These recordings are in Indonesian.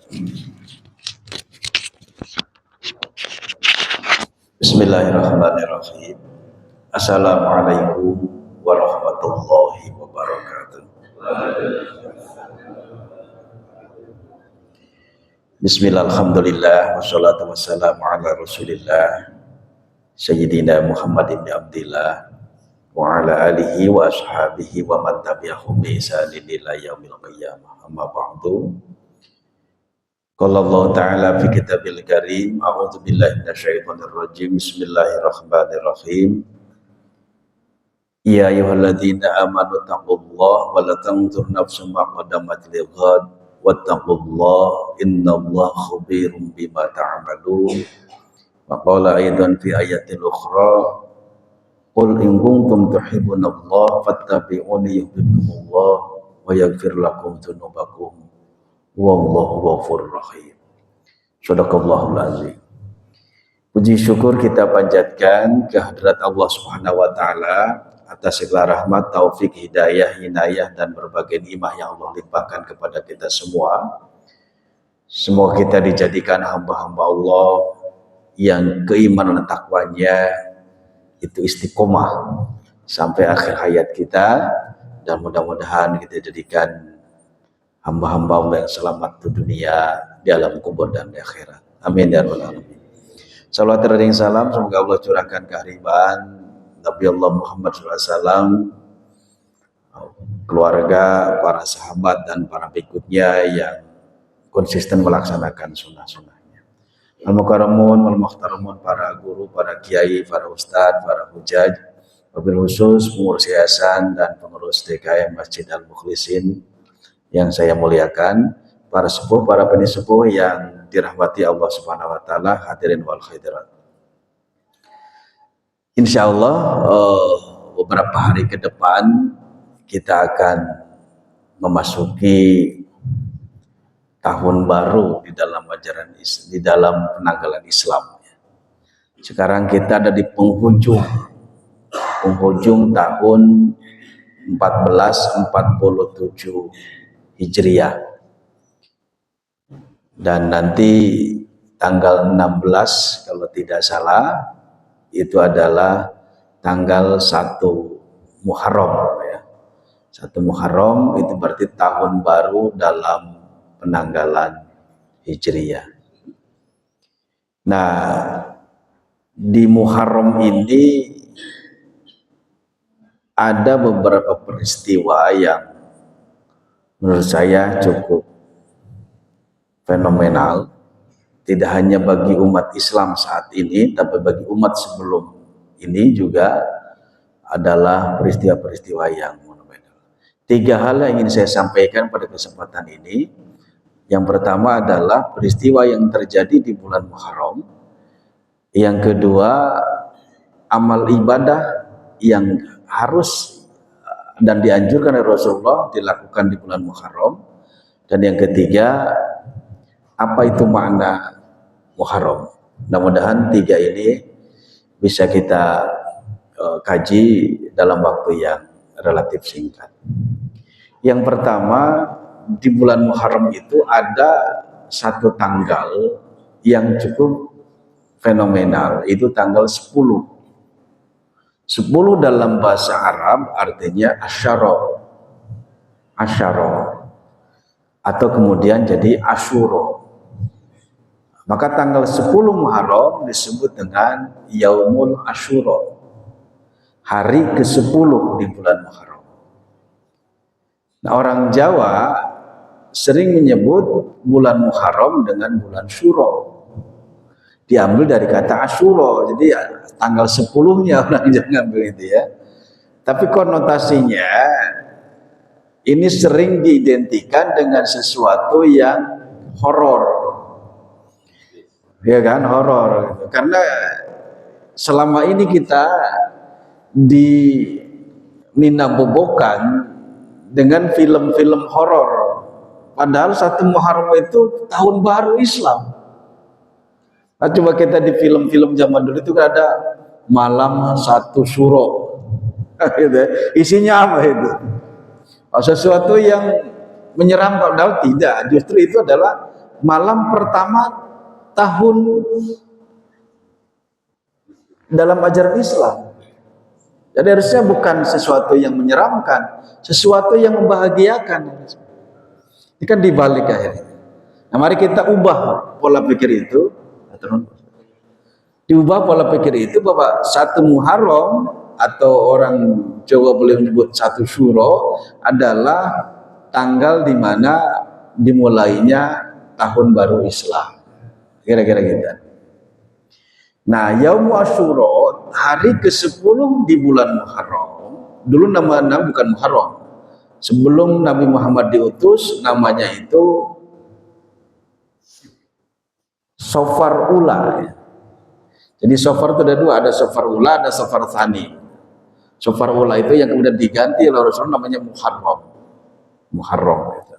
Bismillahirrahmanirrahim. Assalamualaikum warahmatullahi wabarakatuh. Bismillah, alhamdulillah, wassalatu wassalamu ala rasulillah Sayyidina Muhammad ibn Abdillah wa ala alihi wa ashabihi wa man tabi'ahum bi ihsanin ila yaumil qiyamah. Amma ba'du. Qala Allah Ta'ala fi kitabil karim, a'udzu billahi minasyaitonir rajim. Bismillahirrahmanirrahim. Ya ayyuhalladzina amanu taqullaha wa la tanzur nafsum ma qaddamat lighad wattaqullaha innallaha khabirum bima ta'malun. Wa qala aidan fi ayatil ukhra, qul in kuntum tuhibbunallaha fattabi'uni yuhibbukumullah wa yaghfir lakum dzunubakum wallahu ghafurur rahim. Shadaqallahul azim. Puji syukur kita panjatkan kehadirat Allah Subhanahu wa taala atas segala rahmat, taufik, hidayah, inayah dan berbagai nikmat yang Allah limpahkan kepada kita semua. Semoga kita dijadikan hamba-hamba Allah yang keimanan dan takwanya itu istiqomah sampai akhir hayat kita, dan mudah-mudahan kita jadikan hamba-hamba Allah yang selamat di dunia, di alam kubur dan di akhirat. Amin ya rabbal alamin. Salawat dan salam semoga Allah curahkan keharibaan Nabi Allah Muhammad SAW, keluarga, para sahabat dan para pengikutnya yang konsisten melaksanakan sunnah-sunnahnya. Al-Mukarramun, Al-Muhtaramun, para guru, para kiai, para ustadz, para hujaj, wabil khusus pengurus yayasan dan pengurus DKM Masjid Al-Mukhlisin yang saya muliakan, para sepuh, para penisepuh yang dirahmati Allah Subhanahu wa taala, hadirin wal hadirat. Insyaallah beberapa hari ke depan kita akan memasuki tahun baru di dalam ajaran Islam, di dalam penanggalan Islam. Sekarang kita ada di penghujung tahun 1447 Hijriah, dan nanti tanggal 16 kalau tidak salah itu adalah tanggal 1 Muharram ya. 1 Muharram itu berarti tahun baru dalam penanggalan Hijriah. Nah, di Muharram ini ada beberapa peristiwa yang menurut saya cukup fenomenal, tidak hanya bagi umat Islam saat ini, tapi bagi umat sebelum ini juga adalah peristiwa-peristiwa yang fenomenal. 3 hal yang ingin saya sampaikan pada kesempatan ini. Yang pertama adalah peristiwa yang terjadi di bulan Muharram. Yang kedua, amal ibadah yang harus dan dianjurkan oleh Rasulullah dilakukan di bulan Muharram. Dan yang ketiga, apa itu makna Muharram. Mudah-mudahan 3 ini bisa kita kaji dalam waktu yang relatif singkat. Yang pertama, di bulan Muharram itu ada satu tanggal yang cukup fenomenal, itu tanggal 10. 10 dalam bahasa Arab artinya asyara atau kemudian jadi Asyura. Maka tanggal 10 Muharram disebut dengan Yaumul Asyura, hari ke-10 di bulan Muharram. Nah, orang Jawa sering menyebut bulan Muharram dengan bulan Syuro, diambil dari kata Asyura. Jadi tanggal 10-nya orang jangan ngambil itu ya. Tapi konotasinya ini sering diidentikan dengan sesuatu yang horor. Ya kan, horor gitu. Karena selama ini kita dininabobokan dengan film-film horor. Padahal 1 Muharram itu tahun baru Islam. Nah, coba kita di film-film zaman dulu itu ada malam 1 Syuro. Gitu. Isinya apa itu? Sesuatu yang menyeramkan. Padahal tidak. Justru itu adalah malam pertama tahun dalam ajaran Islam. Jadi harusnya bukan sesuatu yang menyeramkan, sesuatu yang membahagiakan. Ini kan dibalik akhirnya. Nah, mari kita ubah pola pikir itu. Diubah pola pikir itu bahwa satu Muharram atau orang Jawa boleh menyebut satu Syuro adalah tanggal di mana dimulainya tahun baru Islam. Kira-kira gitu. Nah, Yaum Asyura, hari ke-10 di bulan Muharram. Dulu namanya bukan Muharram. Sebelum Nabi Muhammad diutus, namanya itu Safar Ula. Jadi Safar itu ada dua, ada Safar Ula, ada Safar Tsani. Safar Ula itu yang kemudian diganti oleh Rasulullah namanya Muharram. Muharram gitu.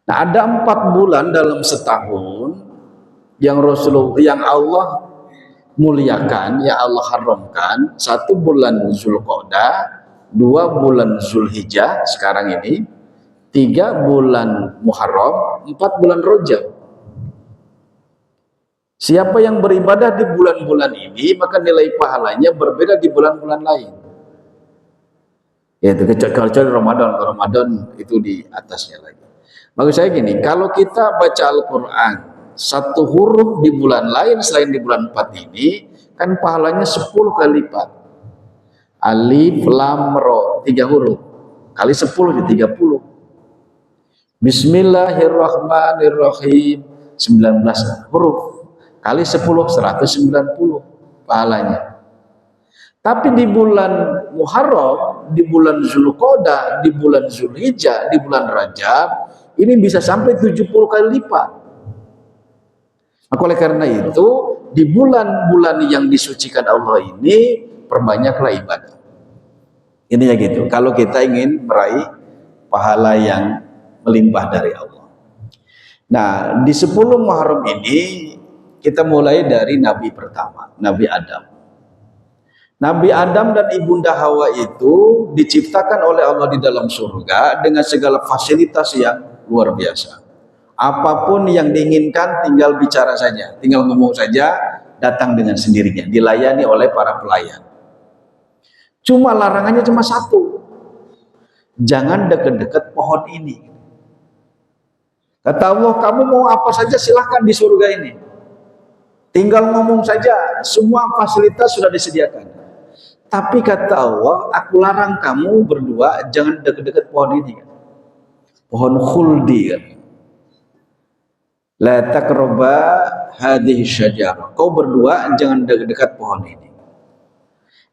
Nah, ada 4 bulan dalam setahun yang Rasulullah, yang Allah muliakan, yang Allah haramkan. 1 bulan Zulqa'dah, 2 bulan Zulhijjah sekarang ini, 3 bulan Muharram, 4 bulan Rajab. Siapa yang beribadah di bulan-bulan ini, maka nilai pahalanya berbeda di bulan-bulan lain. Yaitu kecuali Ramadan. Ramadan itu di atasnya lagi. Maksud saya gini, kalau kita baca Al-Quran 1 huruf di bulan lain selain di bulan 4 ini, kan pahalanya 10 kali lipat. Alif, Lam, Ro, 3 huruf kali 10 jadi 30. Bismillahirrahmanirrahim 19 huruf kali 10 190 pahalanya. Tapi di bulan Muharram, di bulan Zulqa'dah, di bulan Zulhijjah, di bulan Rajab, ini bisa sampai 70 kali lipat. Maka oleh karena itu, di bulan-bulan yang disucikan Allah ini, perbanyaklah ibadah. Ini ya gitu, kalau kita ingin meraih pahala yang melimpah dari Allah. Nah, di 10 Muharram ini, kita mulai dari Nabi pertama, Nabi Adam. Nabi Adam dan Ibunda Hawa itu diciptakan oleh Allah di dalam surga dengan segala fasilitas yang luar biasa. Apapun yang diinginkan tinggal bicara saja, tinggal ngomong saja, datang dengan sendirinya, dilayani oleh para pelayan. Cuma larangannya cuma 1. Jangan dekat-dekat pohon ini. Kata Allah, kamu mau apa saja silahkan di surga ini. Tinggal ngomong saja, semua fasilitas sudah disediakan. Tapi kata Allah, aku larang kamu berdua jangan dekat-dekat pohon ini. Pohon khuldi kan. La taqraba hadhihi syajarah. Kau berdua jangan dekat-dekat pohon ini.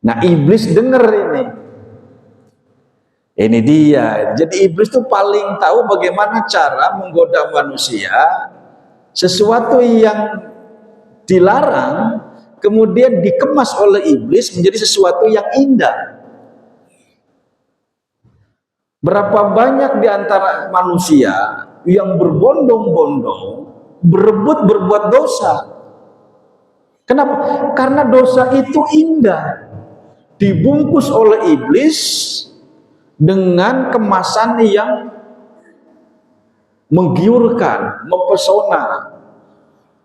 Nah, iblis dengar ini. Ini dia. Jadi iblis itu paling tahu bagaimana cara menggoda manusia. Sesuatu yang dilarang kemudian dikemas oleh iblis menjadi sesuatu yang indah. Berapa banyak di antara manusia yang berbondong-bondong berebut berbuat dosa. Kenapa? Karena dosa itu indah, dibungkus oleh iblis dengan kemasan yang menggiurkan, mempesona,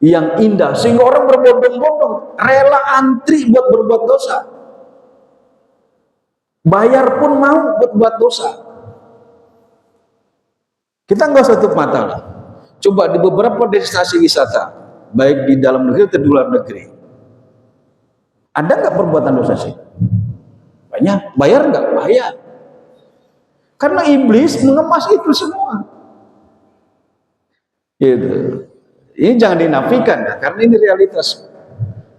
yang indah, sehingga orang berbondong-bondong rela antri buat berbuat dosa, bayar pun mau buat dosa. Kita nggak usah tutup mata lah. Coba di beberapa destinasi wisata, baik di dalam negeri atau di luar negeri, ada nggak perbuatan dosa sih? Banyak. Bayar nggak? Bayar. Karena iblis mengemas itu semua. Gitu. Ini jangan dinafikan ya, karena ini realitas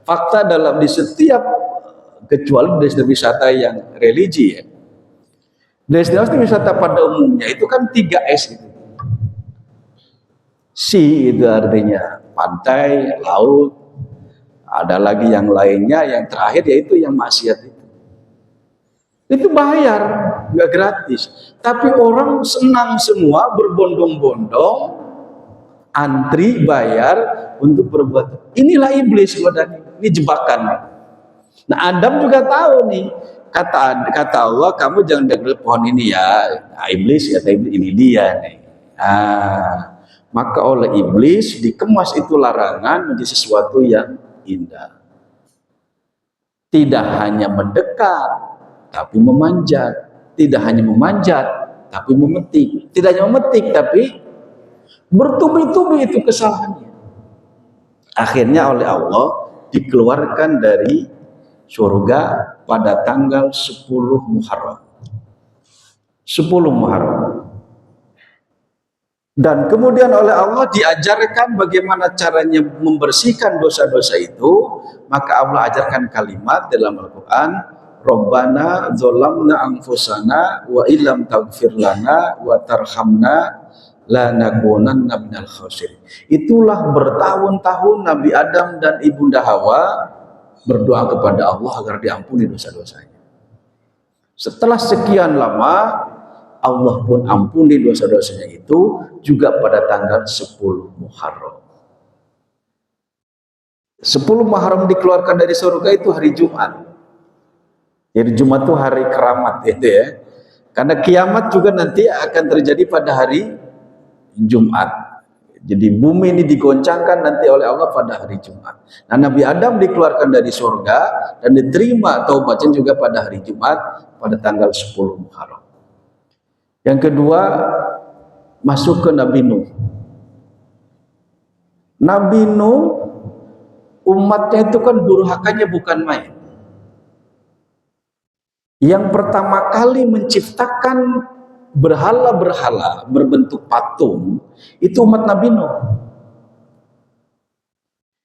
fakta dalam di setiap, kecuali destinasi wisata yang religi ya. Destinasi wisata pada umumnya itu kan 3S gitu. Sea itu artinya pantai, laut, ada lagi yang lainnya, yang terakhir yaitu yang maksiat itu bayar, nggak gratis. Tapi orang senang semua, berbondong-bondong, antri bayar untuk berbuat. Inilah iblis, ini jebakan. Nah, Adam juga tahu nih, kata Allah, kamu jangan dekat pohon ini ya. Nah, iblis kata iblis, ini dia nih. Maka oleh iblis dikemas itu larangan menjadi sesuatu yang indah. Tidak hanya mendekat, tapi memanjat. Tidak hanya memanjat, tapi memetik. Tidak hanya memetik, tapi bertubi-tubi itu kesalahannya. Akhirnya oleh Allah dikeluarkan dari surga pada tanggal 10 Muharram. 10 Muharram. Dan kemudian oleh Allah diajarkan bagaimana caranya membersihkan dosa-dosa itu. Maka Allah ajarkan kalimat dalam Al-Quran, Rabbana zolamna anfusana wa illam taghfir lana wa tarhamna lanakunanna minal khasirin. Itulah bertahun-tahun Nabi Adam dan Ibunda Hawa berdoa kepada Allah agar diampuni dosa-dosanya. Setelah sekian lama, Allah pun ampuni dosa-dosanya itu juga pada tanggal 10 Muharram. 10 Muharram dikeluarkan dari surga itu hari Jumat. Jadi Jumat itu hari keramat itu ya. Karena kiamat juga nanti akan terjadi pada hari Jumat. Jadi bumi ini digoncangkan nanti oleh Allah pada hari Jumat. Nah, Nabi Adam dikeluarkan dari surga dan diterima taubatnya juga pada hari Jumat pada tanggal 10 Muharram. Yang kedua, masuk ke Nabi Nuh. Nabi Nuh, umatnya itu kan durhakanya bukan main. Yang pertama kali menciptakan berhala-berhala berbentuk patung, itu umat Nabi Nuh.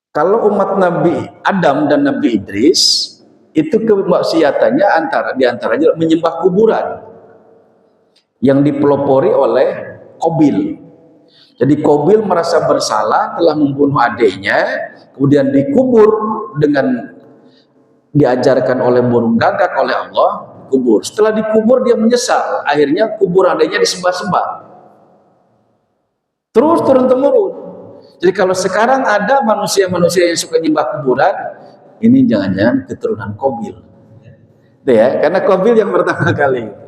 Kalau umat Nabi Adam dan Nabi Idris, itu kemaksiatannya diantaranya menyembah kuburan yang dipelopori oleh Qabil. Jadi Qabil merasa bersalah telah membunuh adiknya, kemudian dikubur dengan diajarkan oleh burung gagak oleh Allah, dikubur. Setelah dikubur dia menyesal, akhirnya kubur adiknya disembah-sembah. Terus turun-temurun. Jadi kalau sekarang ada manusia-manusia yang suka nyembah kuburan, ini jangan-jangan keturunan Qabil. Itu ya, karena Qabil yang pertama kali.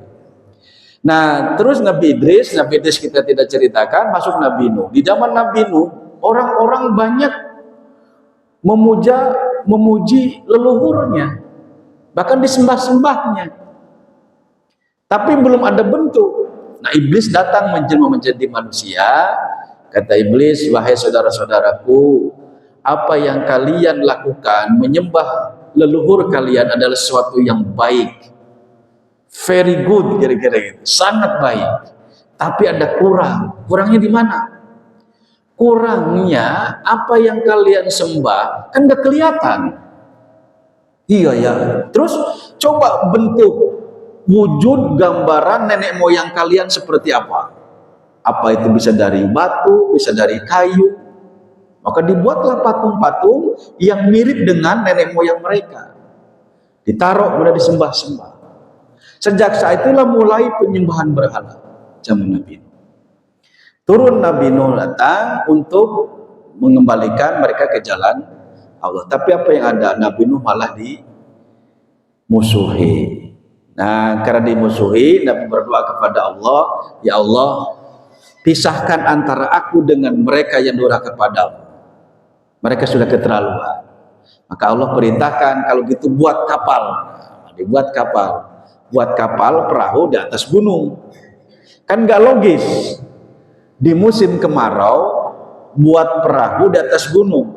Nah, terus Nabi Idris kita tidak ceritakan, masuk Nabi Nuh. Di zaman Nabi Nuh, orang-orang banyak memuji leluhurnya, bahkan disembah-sembahnya. Tapi belum ada bentuk. Nah, iblis datang menjelma menjadi manusia. Kata iblis, wahai saudara-saudaraku, apa yang kalian lakukan, menyembah leluhur kalian adalah sesuatu yang baik. Very good, kira-kira gitu, sangat baik. Tapi ada kurangnya di mana? Kurangnya apa yang kalian sembah kan gak kelihatan. Iya ya. Terus coba bentuk wujud gambaran nenek moyang kalian seperti apa? Apa itu bisa dari batu, bisa dari kayu? Maka dibuatlah patung-patung yang mirip dengan nenek moyang mereka. Ditaruh kemudian disembah-sembah. Sejak saat itulah mulai penyembahan berhala zaman Nabi Nuh. Turun Nabi Nuh datang untuk mengembalikan mereka ke jalan Allah. Tapi apa yang ada? Nabi Nuh malah dimusuhi. Nah, karena dimusuhi, Nabi berdoa kepada Allah, ya Allah, pisahkan antara aku dengan mereka yang durhaka kepadamu. Mereka sudah keterlaluan. Maka Allah perintahkan, kalau gitu buat kapal. Dibuat kapal. Buat kapal perahu di atas gunung. Kan gak logis di musim kemarau buat perahu di atas gunung.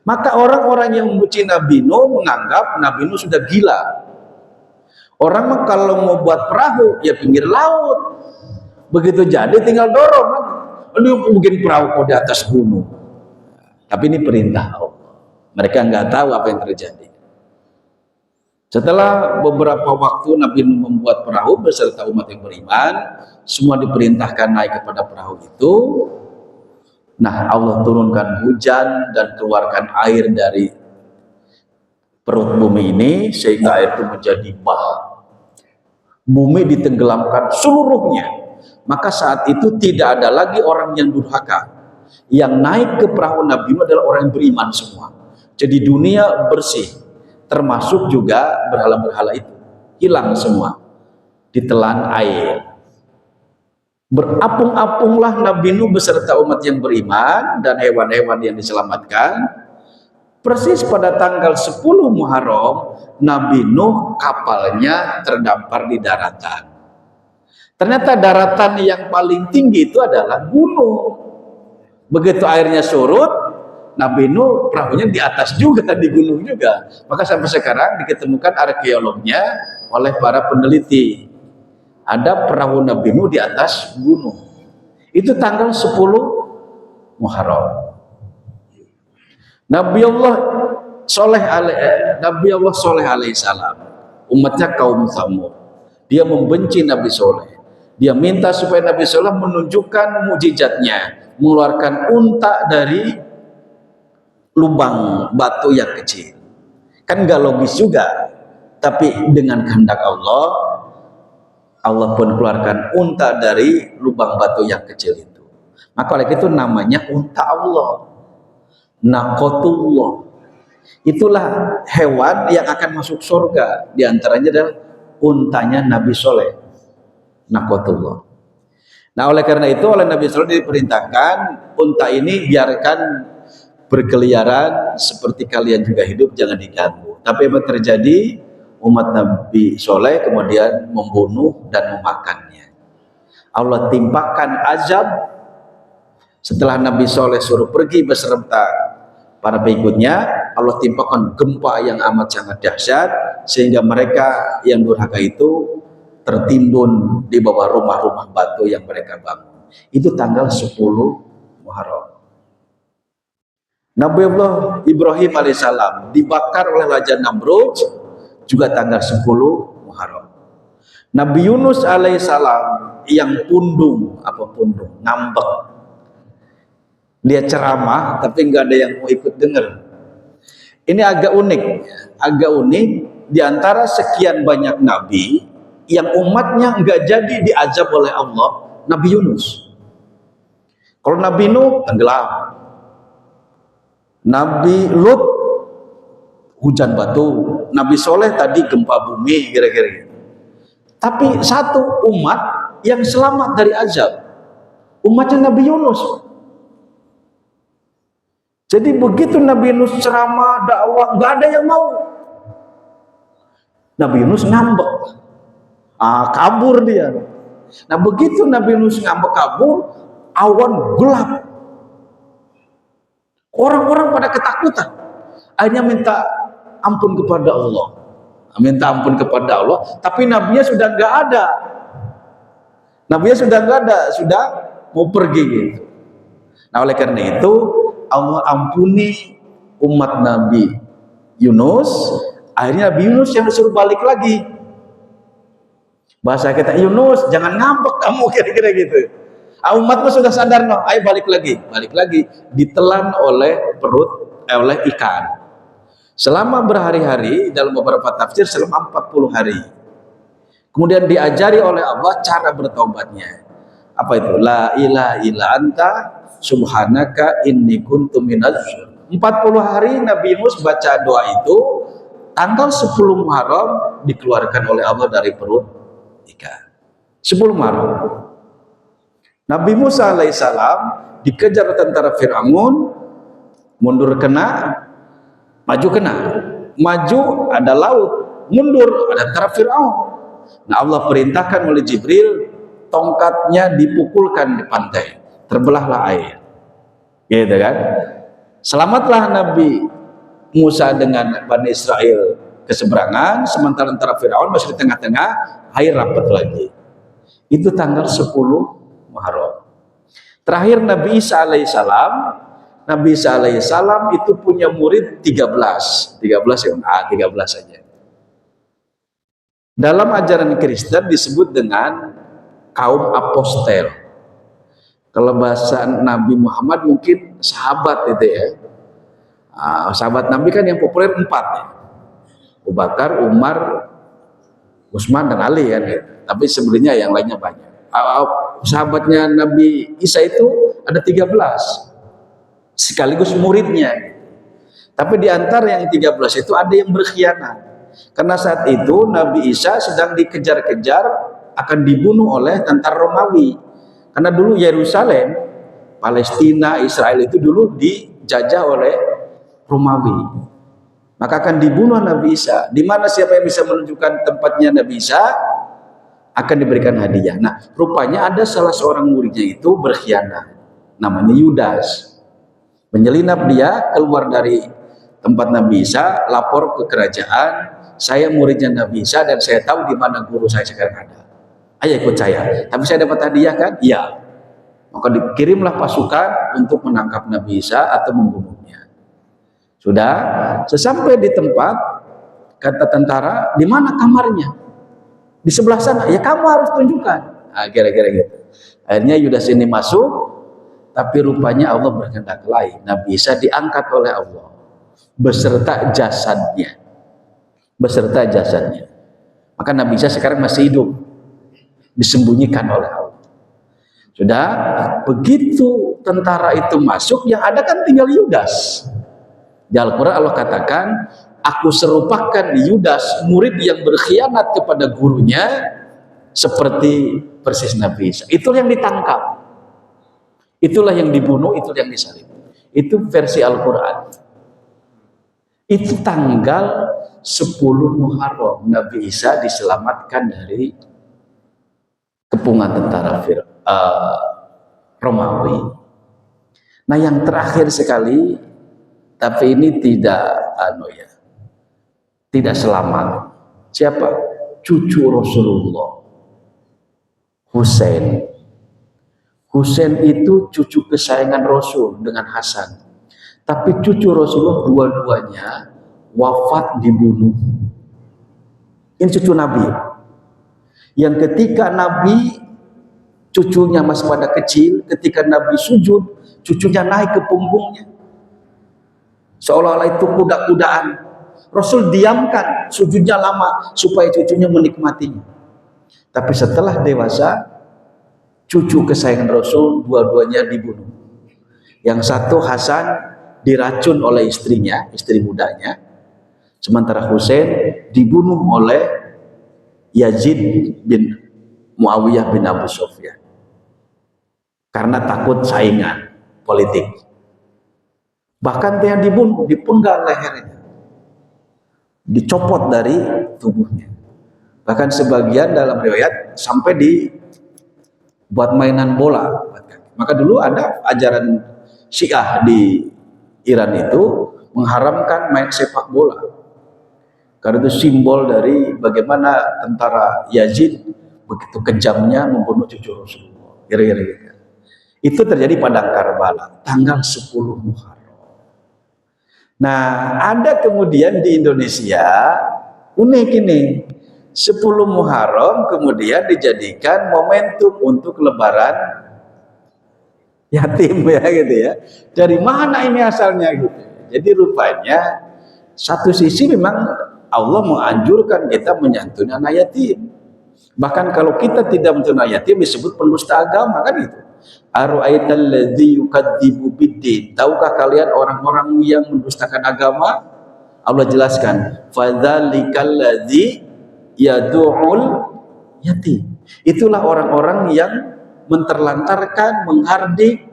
Maka orang-orang yang memuji Nabi Nuh menganggap Nabi Nuh sudah gila. Orang kalau mau buat perahu ya pinggir laut, begitu jadi tinggal dorong. Lu bikin perahu kok di atas gunung. Tapi ini perintah Allah. Mereka nggak tahu apa yang terjadi. Setelah beberapa waktu Nabi Nuh membuat perahu beserta umat yang beriman, semua diperintahkan naik kepada perahu itu. Nah, Allah turunkan hujan dan keluarkan air dari perut bumi ini sehingga air itu menjadi bah. Bumi ditenggelamkan seluruhnya. Maka saat itu tidak ada lagi orang yang durhaka. Yang naik ke perahu Nabi Nuh adalah orang yang beriman semua. Jadi dunia bersih. Termasuk juga berhala-berhala itu hilang semua ditelan air. Berapung-apunglah Nabi Nuh beserta umat yang beriman dan hewan-hewan yang diselamatkan. Persis pada tanggal 10 Muharram, Nabi Nuh kapalnya terdampar di daratan. Ternyata daratan yang paling tinggi itu adalah gunung. Begitu airnya surut, Nabi Nuh perahunya di atas juga, di gunung juga. Maka sampai sekarang diketemukan arkeolognya oleh para peneliti. Ada perahu Nabi Nuh di atas gunung. Itu tanggal 10 Muharram. Nabi Allah Soleh alaihissalam, umatnya kaum Tsamud. Dia membenci Nabi Soleh. Dia minta supaya Nabi Soleh menunjukkan mukjizatnya, mengeluarkan unta dari lubang batu yang kecil. Kan gak logis juga. Tapi dengan kehendak Allah pun keluarkan unta dari lubang batu yang kecil itu. Maka oleh itu namanya unta Allah, Naqatullah. Itulah hewan yang akan masuk surga. Di antaranya adalah untanya Nabi Soleh, Naqatullah. Nah, oleh karena itu oleh Nabi Soleh diperintahkan unta ini biarkan berkeliaran seperti kalian juga hidup, jangan diganggu. Tapi apa terjadi? Umat Nabi Soleh kemudian membunuh dan memakannya. Allah timpakan azab setelah Nabi Soleh suruh pergi beserta para pengikutnya. Allah timpakan gempa yang amat sangat dahsyat sehingga mereka yang durhaka itu tertimbun di bawah rumah-rumah batu yang mereka bangun. Itu tanggal 10 Muharram. Nabi Allah Ibrahim alaihissalam dibakar oleh Raja Namrud juga tanggal 10 Muharram. Nabi Yunus alaihissalam yang ngambek. Dia ceramah tapi nggak ada yang mau ikut dengar. Ini agak unik. Di antara sekian banyak nabi yang umatnya nggak jadi diazab oleh Allah, Nabi Yunus. Kalau Nabi Nuh tenggelam, Nabi Lut hujan batu, Nabi Soleh tadi gempa bumi, kira-kira gitu. Tapi satu umat yang selamat dari azab, umatnya Nabi Yunus. Jadi begitu Nabi Yunus ceramah, dakwah, nggak ada yang mau. Nabi Yunus ngambek, kabur dia. Nah begitu Nabi Yunus ngambek kabur, awan gelap. Orang-orang pada ketakutan. Akhirnya minta ampun kepada Allah. Tapi nabinya sudah nggak ada. Sudah mau pergi gitu. Nah oleh karena itu Allah ampuni umat Nabi Yunus. Akhirnya Nabi Yunus yang disuruh balik lagi. Bahasa kita, Yunus jangan ngambek kamu, kira-kira gitu. Umatmu sudah sadar, no, ayo balik lagi. Ditelan oleh ikan. Selama berhari-hari, dalam beberapa tafsir selama 40 hari. Kemudian diajari oleh Allah cara bertaubatnya. Apa itu? La ilaha illa anta subhanaka inni kuntu minadz dzalimin. 40 hari Nabi Yunus baca doa itu, tanggal 10 Muharram dikeluarkan oleh Allah dari perut ikan. 10 Muharram. Nabi Musa alaihissalam dikejar tentara Fir'aun, mundur kena, maju kena. Maju ada laut, mundur ada tentara Fir'aun. Nah Allah perintahkan oleh Jibril, tongkatnya dipukulkan di pantai, terbelahlah air. Gitu kan? Selamatlah Nabi Musa dengan Bani Israel ke seberangan, sementara tentara Fir'aun masih di tengah-tengah, air rapat lagi. Itu tanggal 10 Muharram. Terakhir Nabi Isa alaihissalam itu punya murid 13 ya, 13 saja. Dalam ajaran Kristen disebut dengan kaum apostel. Kalau bahasa Nabi Muhammad mungkin sahabat itu ya. Sahabat Nabi kan yang populer 4 ya. Abu Bakar, Umar, Utsman dan Ali kan gitu. Tapi sebenarnya yang lainnya banyak. Sahabatnya Nabi Isa itu ada 13 sekaligus muridnya. Tapi di antara yang 13 itu ada yang berkhianat. Karena saat itu Nabi Isa sedang dikejar-kejar akan dibunuh oleh tentara Romawi. Karena dulu Yerusalem, Palestina, Israel itu dulu dijajah oleh Romawi. Maka akan dibunuh Nabi Isa. Di mana siapa yang bisa menunjukkan tempatnya Nabi Isa akan diberikan hadiah. Nah, rupanya ada salah seorang muridnya itu berkhianat. Namanya Yudas. Menyelinap dia keluar dari tempat Nabi Isa, lapor ke kerajaan, saya muridnya Nabi Isa dan saya tahu di mana guru saya sekarang ada. Ayo ikut saya. Tapi saya dapat hadiah kan? Iya. Maka dikirimlah pasukan untuk menangkap Nabi Isa atau membunuhnya. Sudah, sesampai di tempat, kata tentara, di mana kamarnya? Di sebelah sana. Ya kamu harus tunjukkan. Nah, kira-kira gitu. Akhirnya Yudas ini masuk, tapi rupanya Allah berkehendak lain. Nabi Isa diangkat oleh Allah beserta jasadnya. Beserta jasadnya. Maka Nabi Isa sekarang masih hidup, disembunyikan oleh Allah. Sudah, begitu tentara itu masuk, yang ada kan tinggal Yudas. Di Al-Quran Allah katakan, aku serupakan Yudas, murid yang berkhianat kepada gurunya, seperti persis Nabi Isa. Itulah yang ditangkap, itulah yang dibunuh, itulah yang disalib. Itu versi Al-Quran. Itu tanggal 10 Muharram Nabi Isa diselamatkan dari kepungan tentara Romawi. Nah, yang terakhir sekali, tapi ini tidak selamat. Siapa? Cucu Rasulullah, Husain. Husain itu cucu kesayangan Rasul dengan Hasan. Tapi cucu Rasulullah dua-duanya wafat dibunuh. Ini cucu Nabi. Yang ketika Nabi, cucunya masih pada kecil, ketika Nabi sujud, cucunya naik ke punggungnya. Seolah-olah itu kuda-kudaan. Rasul diamkan sujudnya lama supaya cucunya menikmatinya. Tapi setelah dewasa, cucu kesayangan Rasul dua-duanya dibunuh. Yang satu Hasan diracun oleh istrinya, istri mudanya. Sementara Husain dibunuh oleh Yazid bin Muawiyah bin Abu Sufyan. Karena takut saingan politik. Bahkan dia dibunuh, dipenggal lehernya, dicopot dari tubuhnya. Bahkan sebagian dalam riwayat sampai dibuat mainan bola. Maka dulu ada ajaran Syiah di Iran itu mengharamkan main sepak bola. Karena itu simbol dari bagaimana tentara Yazid begitu kejamnya membunuh cucu Rasulullah. Kira-kira gitu. Itu terjadi pada Karbala, tanggal 10 Muharram. Nah, ada kemudian di Indonesia unik ini, 10 Muharram kemudian dijadikan momentum untuk lebaran yatim ya gitu ya. Dari mana ini asalnya gitu. Jadi rupanya satu sisi memang Allah menganjurkan kita menyantuni anak yatim. Bahkan kalau kita tidak menyantuni anak yatim disebut pendusta agama kan gitu. Ara'aital ladzi yukadzibu biddin. Tahukah kalian orang-orang yang mendustakan agama? Allah jelaskan, fadzalikal ladzi yad'ul yatim. Itulah orang-orang yang menterlantarkan, menghardik,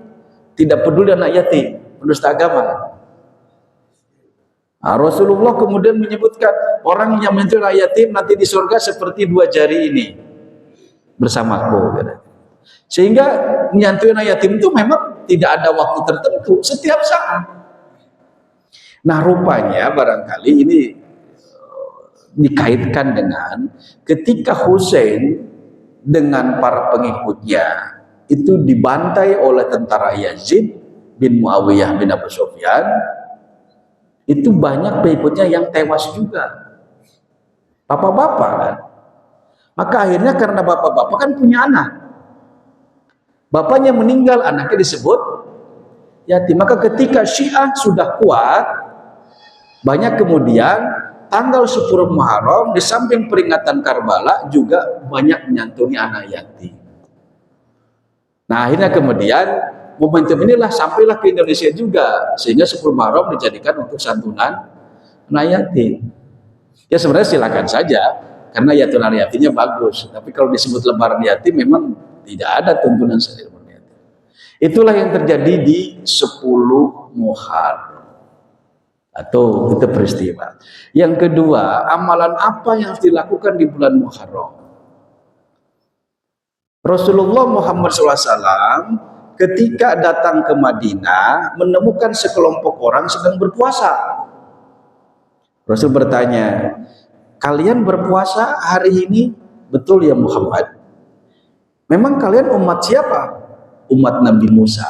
tidak peduli anak yatim, pendusta agama. Nah, Rasulullah kemudian menyebutkan orang yang menyantuni anak yatim nanti di surga seperti dua jari ini bersamaku. Sehingga menyantuni anak yatim itu memang tidak ada waktu tertentu, setiap saat. Nah, rupanya barangkali ini dikaitkan dengan ketika Husain dengan para pengikutnya itu dibantai oleh tentara Yazid bin Muawiyah bin Abu Sufyan, itu banyak pengikutnya yang tewas juga, bapak-bapak kan. Maka akhirnya karena bapak-bapak kan punya anak, bapaknya meninggal, anaknya disebut yatim. Maka ketika Syiah sudah kuat, banyak kemudian tanggal 10 Muharram di samping peringatan Karbala juga banyak menyantuni anak yatim. Nah, akhirnya kemudian momentum inilah sampailah ke Indonesia juga, sehingga 10 Muharram dijadikan untuk santunan anak yatim. Ya sebenarnya silakan saja, karena santunan anak yatimnya bagus. Tapi kalau disebut lebaran yatim memang tidak ada tuntunan saya. Itulah yang terjadi di 10 Muharram. Atau itu peristiwa. Yang kedua, amalan apa yang harus dilakukan di bulan Muharram? Rasulullah Muhammad SAW ketika datang ke Madinah menemukan sekelompok orang sedang berpuasa. Rasul bertanya, kalian berpuasa hari ini? Betul ya Muhammad. Memang kalian umat siapa? Umat Nabi Musa.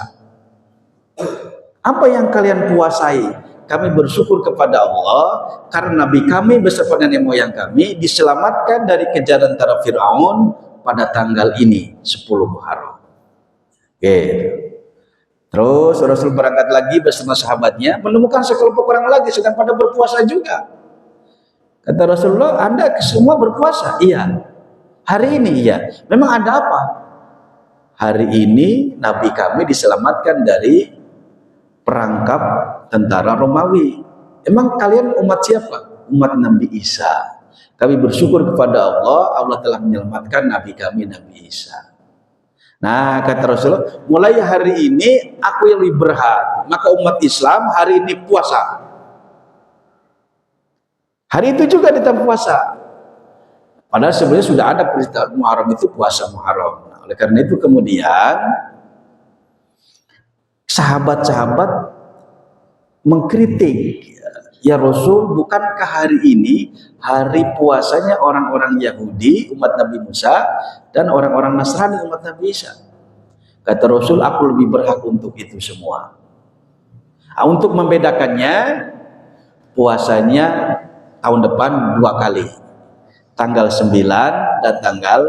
Apa yang kalian puasai? Kami bersyukur kepada Allah karena Nabi kami beserta nenek moyang kami diselamatkan dari kejaran tentara Fir'aun pada tanggal ini 10 Muharram. Oke. Terus Rasul berangkat lagi bersama sahabatnya menemukan sekelompok orang lagi sedang pada berpuasa juga. Kata Rasulullah, Anda semua berpuasa? Iya. Hari ini iya. Memang ada apa? Hari ini Nabi kami diselamatkan dari perangkap tentara Romawi. Emang kalian umat siapa? Umat Nabi Isa. Kami bersyukur kepada Allah, Allah telah menyelamatkan Nabi kami, Nabi Isa. Nah, kata Rasulullah, mulai hari ini aku yang lebih berhak. Maka umat Islam hari ini puasa. Hari itu juga kita puasa. Padahal sebenarnya sudah ada peristiwa Muharram itu puasa Muharram. Nah, oleh karena itu kemudian sahabat-sahabat mengkritik, ya Rasul, bukankah hari ini hari puasanya orang-orang Yahudi umat Nabi Musa dan orang-orang Nasrani umat Nabi Isa? Kata Rasul, aku lebih berhak untuk itu semua. Nah, untuk membedakannya, puasanya tahun depan 2 kali, tanggal 9 dan tanggal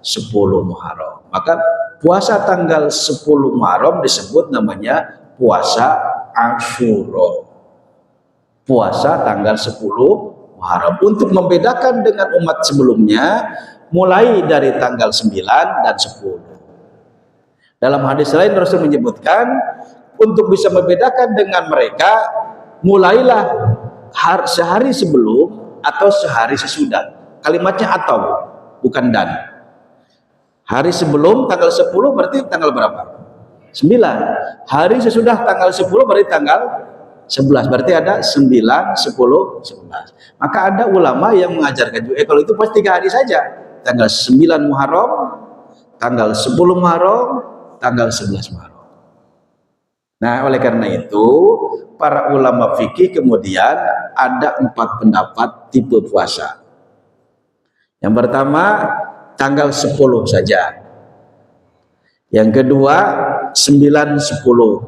10 Muharram. Maka puasa tanggal 10 Muharram disebut namanya puasa Asyura. Puasa tanggal 10 Muharram untuk membedakan dengan umat sebelumnya mulai dari tanggal 9 dan 10. Dalam hadis lain Rasul menyebutkan untuk bisa membedakan dengan mereka mulailah sehari sebelum atau sehari sesudah. Kalimatnya atau, bukan dan. Hari sebelum tanggal 10 berarti tanggal berapa? 9. Hari sesudah tanggal 10 berarti tanggal 11. Berarti ada 9, 10, 11. Maka ada ulama yang mengajarkan juga, kalau itu pasti 3 hari saja. Tanggal 9 Muharram, tanggal 10 Muharram, tanggal 11 Muharram. Nah, oleh karena itu, para ulama fikih kemudian ada 4 pendapat tipe puasa. Yang pertama, tanggal 10 saja. Yang kedua, 9, 10.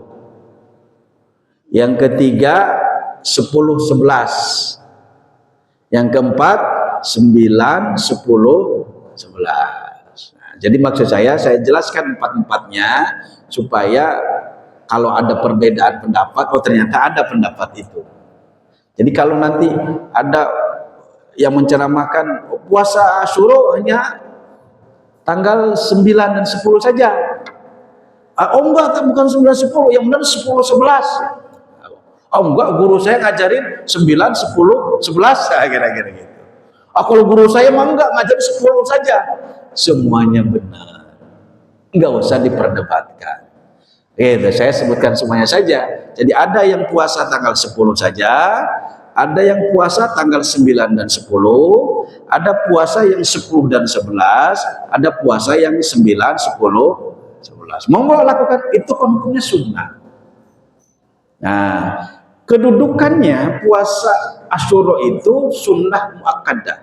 Yang ketiga, 10, 11. Yang keempat, 9, 10, 11. Nah, jadi maksud saya jelaskan 4-4-nya supaya kalau ada perbedaan pendapat, oh ternyata ada pendapat itu. Jadi kalau nanti ada yang menceramahkan puasa Asyura hanya tanggal 9 dan 10 saja. Oh enggak, bukan 9, 10, yang benar 10, 11. Oh enggak, guru saya ngajarin 9, 10, 11, kira-kira gitu. Oh, kalau guru saya mah enggak, ngajarin 10 saja. Semuanya benar. Enggak usah diperdebatkan. Saya sebutkan semuanya saja. Jadi ada yang puasa tanggal 10 saja, ada yang puasa tanggal 9 dan 10, ada puasa yang 10 dan 11, ada puasa yang 9, 10, 11. Monggo lakukan, itu hukumnya sunnah. Nah, kedudukannya puasa Asyura itu sunnah muakkadah.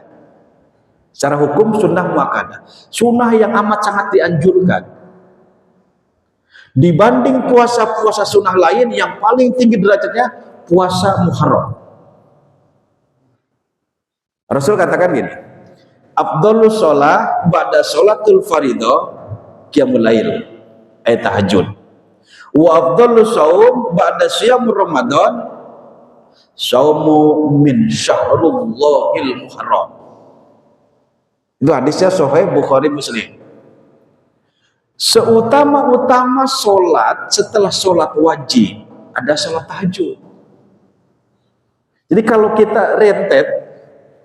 Secara hukum sunnah muakkadah, sunnah yang amat sangat dianjurkan. Dibanding puasa-puasa sunnah lain yang paling tinggi derajatnya puasa Muharram. Rasul katakan gini, afdhalus sholah ba'da sholatul faridah qiyamul lail, ayat tahajud. Wa afdhalus shaum ba'da shiyamur ramadan shaumu min syahrullahil muharram. Itu hadisnya sahih Bukhari Muslim. Seutama-utama sholat setelah sholat wajib ada sholat tahajud. Jadi kalau kita rentet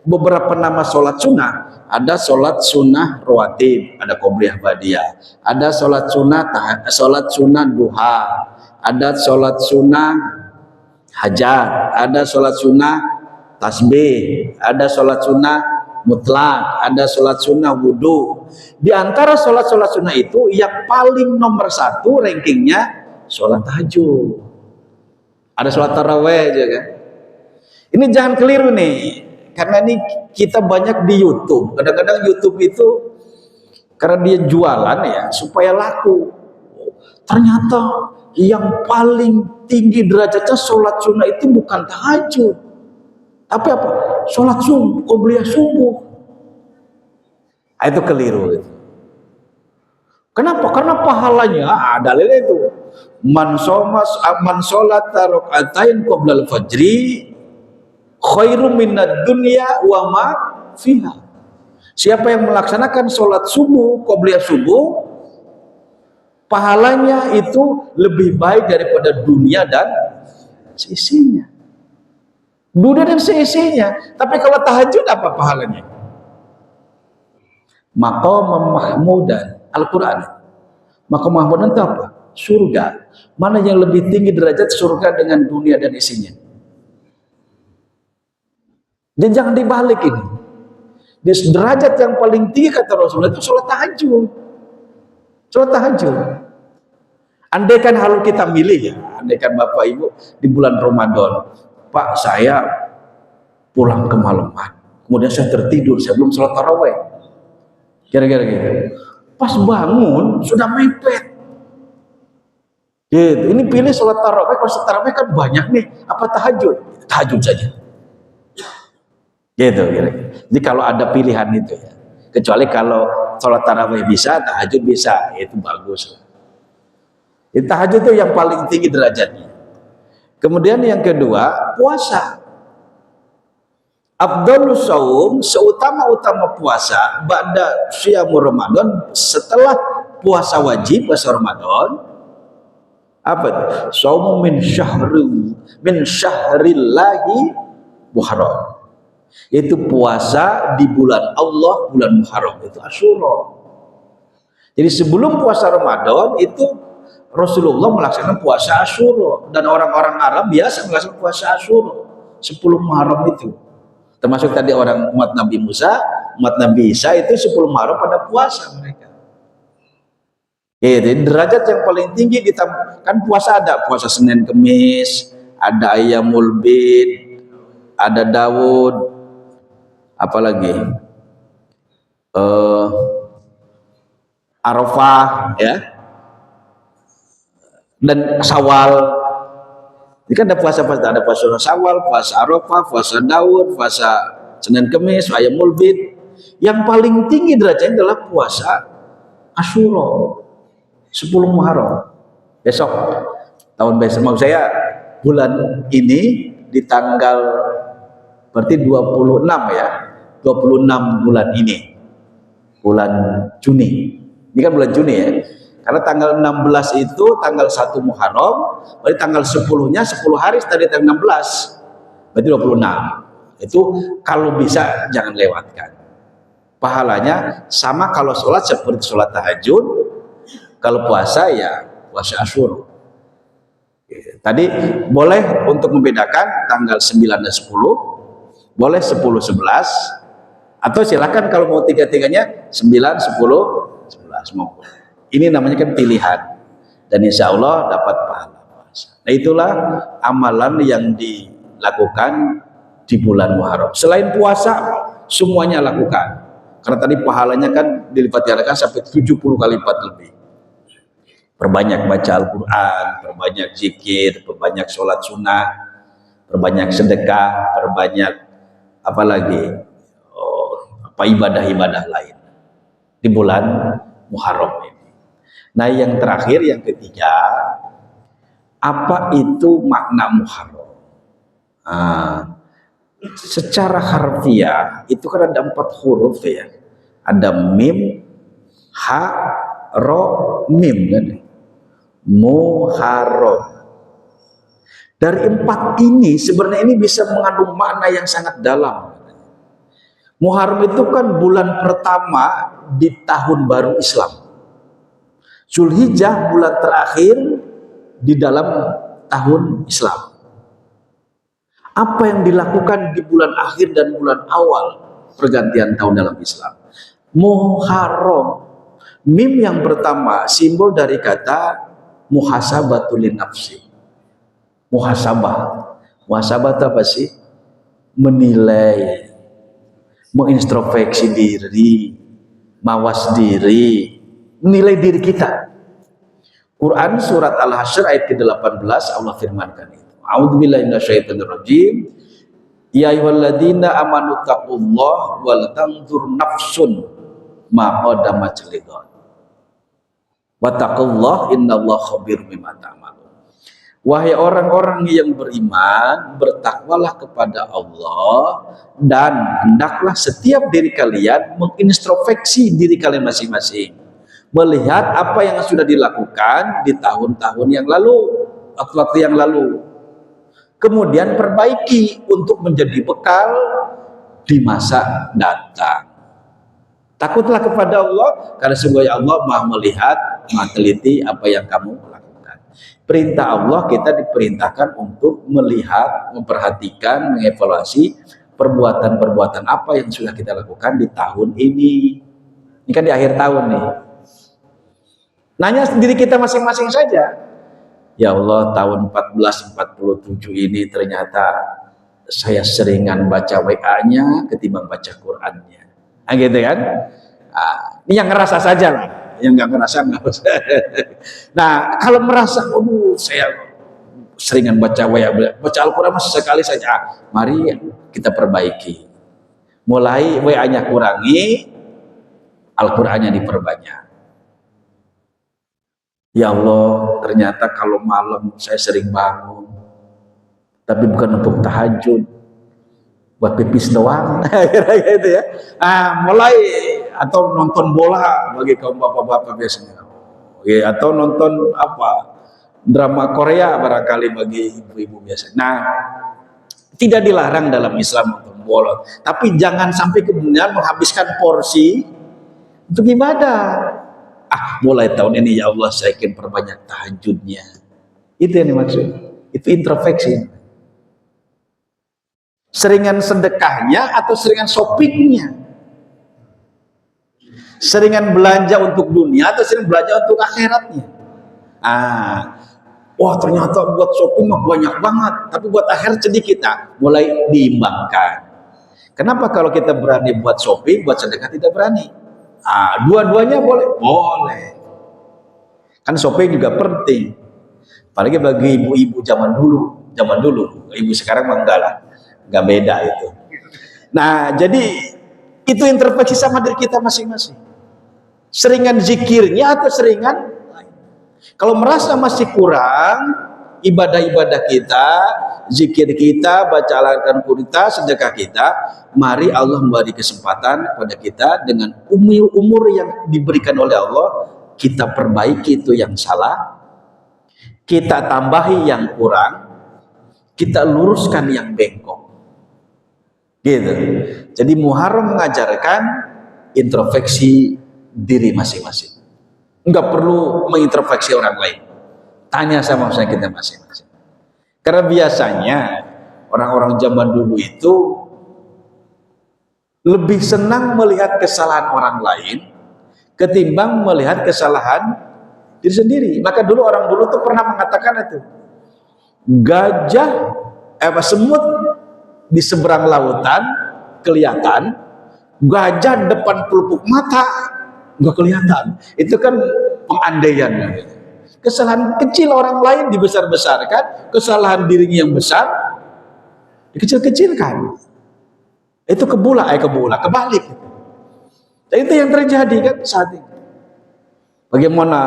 beberapa nama sholat sunnah. Ada sholat sunnah rawatib, ada qobliyah ba'diyah, ada sholat sunnah duha, ada sholat sunnah hajat, ada sholat sunnah tasbih, ada sholat sunnah mutlak, ada sholat sunnah wudhu. Di antara sholat sunnah itu yang paling nomor satu rankingnya sholat tahajud. Ada sholat taraweh juga. Ini jangan keliru nih, karena ini kita banyak di YouTube. Kadang-kadang YouTube itu karena dia jualan ya supaya laku. Ternyata yang paling tinggi derajatnya sholat sunnah itu bukan tahajud, tapi apa? Sholat subuh, qobliyah subuh. Itu keliru. Kenapa? Karena pahalanya dalilnya itu man sholat rakaatain qoblal fajri khairum minad dunya wa ma fiha. Siapa yang melaksanakan sholat subuh, qobliyah subuh, pahalanya itu lebih baik daripada dunia dan seisinya. Dunia dan seisinya. Tapi kalau tahajud apa pahalanya? Maqam mahmudan. Al-Quran. Maqam mahmudan itu apa? Surga. Mana yang lebih tinggi derajat surga dengan dunia dan isinya? Dan jangan dibalik ini. Di derajat yang paling tinggi kata Rasulullah itu sholat tahajud. Sholat tahajud. Andaikan harus kita milih ya, andaikan Bapak Ibu di bulan Ramadan, Pak saya pulang kemalaman, kemudian saya tertidur, saya belum sholat taraweh. Kira-kira gitu. Pas bangun sudah mepet. Gitu. Ini pilih sholat taraweh, kalau sholat taraweh kan banyak nih, apa tahajud? Tahajud saja. Gitu kira-kira. Jadi kalau ada pilihan itu ya, kecuali kalau sholat taraweh bisa, tahajud bisa, itu bagus. Tahajud itu yang paling tinggi derajatnya. Kemudian yang kedua, puasa. Afdhalus shaum, seutama-utama puasa ba'da syiyamur Ramadan, setelah puasa wajib puasa Ramadan. Apa itu? Shaumu min syahrillahi Muharram. Itu puasa di bulan Allah, bulan Muharram, itu Asyura. Jadi sebelum puasa Ramadan itu Rasulullah melaksanakan puasa Asyura, dan orang-orang Arab biasa melaksanakan puasa Asyura 10 Muharram itu. Termasuk tadi orang umat Nabi Musa, umat Nabi Isa itu 10 Muharram pada puasa mereka. Jadi derajat yang paling tinggi kan puasa ada puasa Senin Kemis, ada Ayyamul Bid, ada Daud, apalagi Arafah ya. Dan Syawal. Ini kan ada puasa-puasa, ada puasa Syawal, puasa Arafah, puasa Daud, puasa Senin Kemis, Ayyamul Bid. Yang paling tinggi derajatnya adalah puasa Asyura 10 Muharram. Besok, tahun besok, maksud saya bulan ini di tanggal berarti 26 ya, 26 bulan ini, bulan Juni. Ini kan bulan Juni ya. Karena tanggal 16 itu tanggal 1 Muharram, berarti tanggal 10-nya 10 hari tadi tanggal 16. Berarti 26. Itu kalau bisa jangan lewatkan. Pahalanya sama kalau sholat seperti sholat tahajud, kalau puasa ya puasa Asyura. Tadi boleh untuk membedakan tanggal 9 dan 10, boleh 10, 11, atau silakan kalau mau tiga-tiganya 9, 10, 11 mau. Ini namanya kan pilihan, dan insya Allah dapat pahala puasa. Nah itulah amalan yang dilakukan di bulan Muharram. Selain puasa, semuanya lakukan. Karena tadi pahalanya kan dilipat gandakan sampai 70 kali lipat lebih. Perbanyak baca Al-Quran, perbanyak zikir, perbanyak sholat sunnah, perbanyak sedekah, perbanyak apalagi ibadah-ibadah lain di bulan Muharram ini. Nah yang terakhir, yang ketiga, apa itu makna Muharram? Secara harfiah itu kan ada 4 huruf ya, ada mim, ha, ro, mim kan? Muharram. Dari 4 ini sebenarnya ini bisa mengandung makna yang sangat dalam. Muharram itu kan bulan pertama di tahun baru Islam. Zulhijjah bulan terakhir di dalam tahun Islam. Apa yang dilakukan di bulan akhir dan bulan awal pergantian tahun dalam Islam? Muharram, mim yang pertama simbol dari kata muhasabatul nafsi. Muhasabah. Muhasabah itu apa sih? Menilai, mengintrospeksi diri, mawas diri, menilai diri kita. Quran surat Al-Hasyr ayat ke-18 Allah firmankan itu. A'udzubillahi minasyaitonirrajim. Ya ayyuhalladzina amanu taqullaha wal tanzur nafsun ma qaddamat lighad. Wattaqullaha innallaha khabirum bima ta'malun. Wahai orang-orang yang beriman, bertakwalah kepada Allah dan hendaklah setiap diri kalian mengintrospeksi diri kalian masing-masing. Melihat apa yang sudah dilakukan di tahun-tahun yang lalu, waktu-waktu yang lalu. Kemudian perbaiki untuk menjadi bekal di masa datang. Takutlah kepada Allah, karena sesungguhnya Allah Maha melihat, Maha teliti apa yang kamu lakukan. Perintah Allah, kita diperintahkan untuk melihat, memperhatikan, mengevaluasi perbuatan-perbuatan apa yang sudah kita lakukan di tahun ini. Ini kan di akhir tahun nih. Nanya sendiri kita masing-masing saja. Ya Allah, tahun 1447 ini ternyata saya seringan baca WA-nya ketimbang baca Quran-nya. Nah, gitu kan? Nah, ini yang ngerasa saja lah. Yang nggak ngerasa nggak usah. Nah, kalau merasa, saya seringan baca WA, baca Al-Quran masih sekali saja. Mari kita perbaiki. Mulai WA-nya kurangi, Al-Qurannya diperbanyak. Ya Allah, ternyata kalau malam saya sering bangun, tapi bukan untuk tahajud, buat pipis doang, kira-kira gitu ya. Mulai atau nonton bola bagi kaum bapak-bapak biasanya, atau nonton drama Korea barangkali bagi ibu-ibu biasa. Nah, tidak dilarang dalam Islam nonton bola, tapi jangan sampai kemudian menghabiskan porsi untuk ibadah. Mulai tahun ini ya Allah saya ingin perbanyak tahajudnya. Itu yang dimaksud. Itu introspeksi. Seringan sedekahnya atau seringan shoppingnya? Seringan belanja untuk dunia atau seringan belanja untuk akhiratnya? Wah ternyata buat shopping mah banyak banget, tapi buat akhirat sedikit. Mulai diimbangkan. Kenapa kalau kita berani buat shopping, buat sedekah tidak berani? Dua-duanya boleh? Boleh. Kan shopping juga penting. Apalagi bagi ibu-ibu zaman dulu. Ibu sekarang mah enggak lah. Enggak beda itu. Nah, jadi itu introspeksi sama diri kita masing-masing. Seringan zikirnya atau seringan lain. Kalau merasa masih kurang ibadah-ibadah kita, zikir kita, baca Al-Quran kita, sedekah kita, mari Allah memberi kesempatan kepada kita dengan umur yang diberikan oleh Allah, kita perbaiki itu yang salah, kita tambahi yang kurang, kita luruskan yang bengkok. Gitu. Jadi Muharram mengajarkan introspeksi diri masing-masing. Enggak perlu mengintrospeksi orang lain. Tanya sama kita masing-masing. Karena biasanya orang-orang zaman dulu itu lebih senang melihat kesalahan orang lain ketimbang melihat kesalahan diri sendiri. Maka dulu orang dulu tuh pernah mengatakan itu, semut di seberang lautan kelihatan, gajah depan pelupuk mata nggak kelihatan. Itu kan pengandaian. Kesalahan kecil orang lain dibesar-besarkan, kesalahan dirinya yang besar dikecil-kecilkan. Itu kebalik. Dan itu yang terjadi kan saat ini. Bagaimana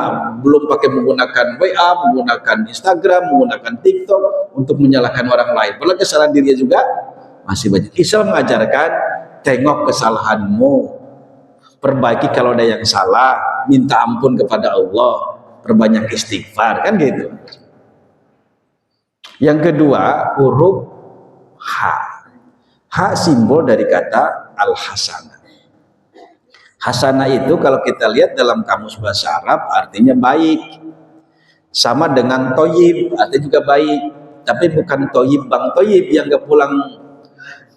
belum pakai menggunakan WA, menggunakan Instagram, menggunakan TikTok untuk menyalahkan orang lain. Padahal kesalahan dirinya juga masih banyak. Islam mengajarkan, tengok kesalahanmu, perbaiki kalau ada yang salah, minta ampun kepada Allah, perbanyak istighfar, kan gitu. Yang kedua, huruf H. H Ha simbol dari kata al-hasanah. Hasanah itu kalau kita lihat dalam kamus bahasa Arab artinya baik. Sama dengan toyib, artinya juga baik. Tapi bukan toyib bang toyib yang gak pulang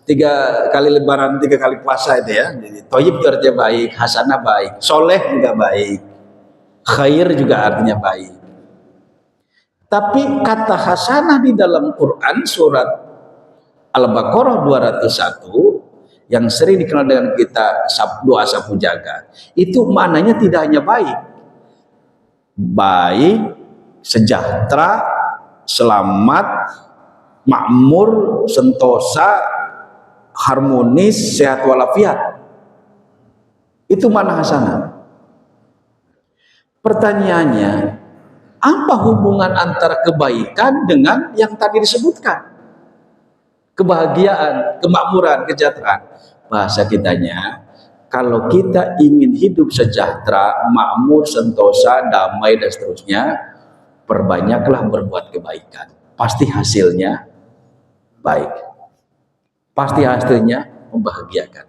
3 kali lebaran, 3 kali puasa itu ya. Jadi toyib itu artinya baik, hasanah baik, soleh juga baik, khair juga artinya baik. Tapi kata hasanah di dalam Quran surat Al-Baqarah 201 yang sering dikenal dengan kita doa sapu jagat, itu maknanya tidak hanya baik, sejahtera, selamat, makmur, sentosa, harmonis, sehat walafiat. Itu makna hasanah. Pertanyaannya, apa hubungan antara kebaikan dengan yang tadi disebutkan? Kebahagiaan, kemakmuran, kesejahteraan. Bahasa kitanya, kalau kita ingin hidup sejahtera, makmur, sentosa, damai dan seterusnya, perbanyaklah berbuat kebaikan. Pasti hasilnya baik. Pasti hasilnya membahagiakan.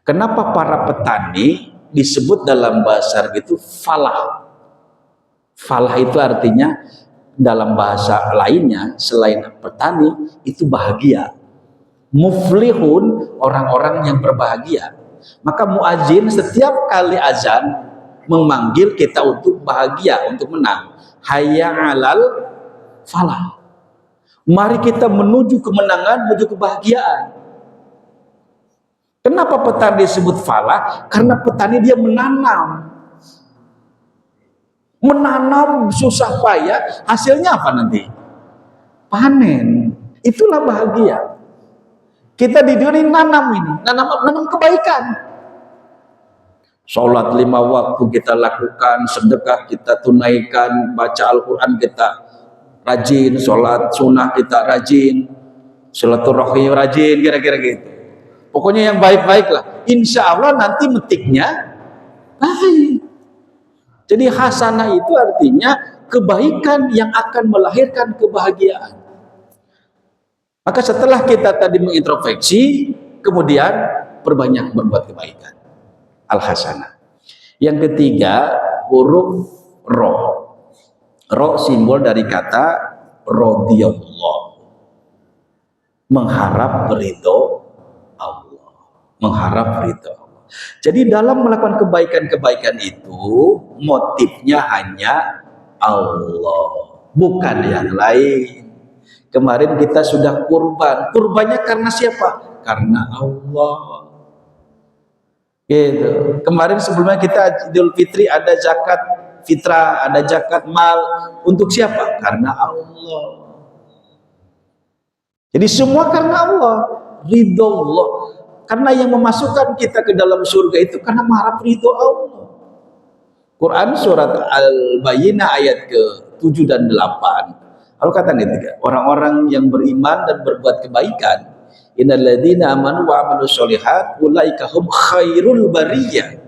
Kenapa para petani disebut dalam bahasa Arab itu falah? Falah itu artinya dalam bahasa lainnya selain petani itu bahagia. Muflihun, orang-orang yang berbahagia. Maka muadzin setiap kali azan memanggil kita untuk bahagia, untuk menang. Hayya 'alal falah. Mari kita menuju kemenangan, menuju kebahagiaan. Kenapa petani disebut falah? Karena petani dia menanam. Menanam susah payah, hasilnya apa nanti? Panen. Itulah bahagia. Kita di dunia ini nanam kebaikan. Sholat 5 waktu kita lakukan, sedekah kita tunaikan, baca Al-Quran kita rajin, sholat sunnah kita rajin, silaturahim rajin, kira-kira gitu. Pokoknya yang baik-baik lah. Insya Allah nanti metiknya baik. Jadi hasanah itu artinya kebaikan yang akan melahirkan kebahagiaan. Maka setelah kita tadi mengintrospeksi, kemudian perbanyak berbuat kebaikan. Al-hasanah. Yang ketiga, huruf ro. Ro simbol dari kata radhiyallah. Mengharap ridho Allah. Mengharap ridho Allah. Jadi dalam melakukan kebaikan-kebaikan itu motifnya hanya Allah, bukan yang lain. Kemarin kita sudah kurban. Kurbannya karena siapa? Karena Allah. Gitu. Kemarin sebelumnya kita Idul Fitri ada zakat fitrah, ada zakat mal. Untuk siapa? Karena Allah. Jadi semua karena Allah. Ridho Allah. Karena yang memasukkan kita ke dalam surga itu karena mengharap ridho Allah. Quran surat Al-Bayyinah ayat ke-7 dan 8. Lalu kata ketiga, orang-orang yang beriman dan berbuat kebaikan, innalladzina amanu wa amilus sholihat ulaika hum khairul bariyah.